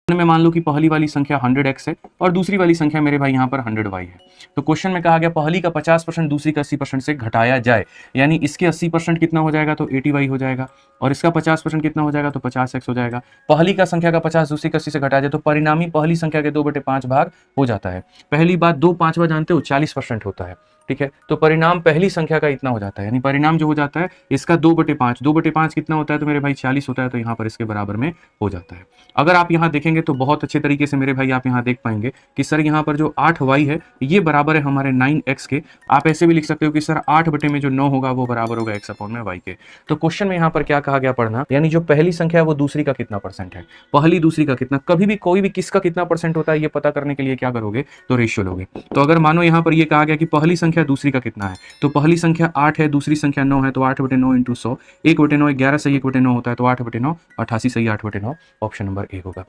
में मान लो कि पहली वाली संख्या 100x है और दूसरी वाली संख्या मेरे भाई यहाँ पर 100y है। तो क्वेश्चन में कहा गया पहली का 50% दूसरी का 80% से घटाया जाए, यानी इसके 80% कितना हो जाएगा तो 80y हो जाएगा और इसका 50% कितना हो जाएगा तो 50x हो जाएगा। पहली का संख्या का 50 दूसरी का 80 से घटाया जाए तो परिणामी पहली संख्या के 2/5 भाग हो जाता है। पहली बात 2/5 जानते हो 40% होता है, ठीक है। तो परिणाम पहली संख्या का इतना हो जाता है, यानी परिणाम जो हो जाता है इसका 2/5, 2/5 कितना होता है तो मेरे भाई 40 होता है, तो यहाँ पर इसके बराबर में हो जाता है। अगर आप यहाँ देखेंगे तो बहुत अच्छे तरीके से मेरे भाई आप यहाँ देख पाएंगे कि सर यहाँ पर जो 8y है ये बराबर है हमारे 9x के। आप ऐसे भी लिख सकते हो कि सर 8 बटे में जो 9 होगा वो बराबर होगा x अपॉन में y के। तो क्वेश्चन में यहाँ पर क्या कहा गया पढ़ना, यानी जो पहली संख्या है वो दूसरी का कितना परसेंट है, पहली दूसरी का कितना, कभी भी कोई भी किसका कितना परसेंट होता है ये पता करने के लिए क्या करोगे तो रेशियो लोगे। तो अगर मानो यहाँ पर ये कहा गया कि पहली संख्या दूसरी का कितना है, तो पहली संख्या 8 है दूसरी संख्या 9 है, तो 8/9 इंटू 100, 1/9 11 सही 1/9 होता है, तो 8/9 88 सही 8/9, ऑप्शन नंबर ए होगा।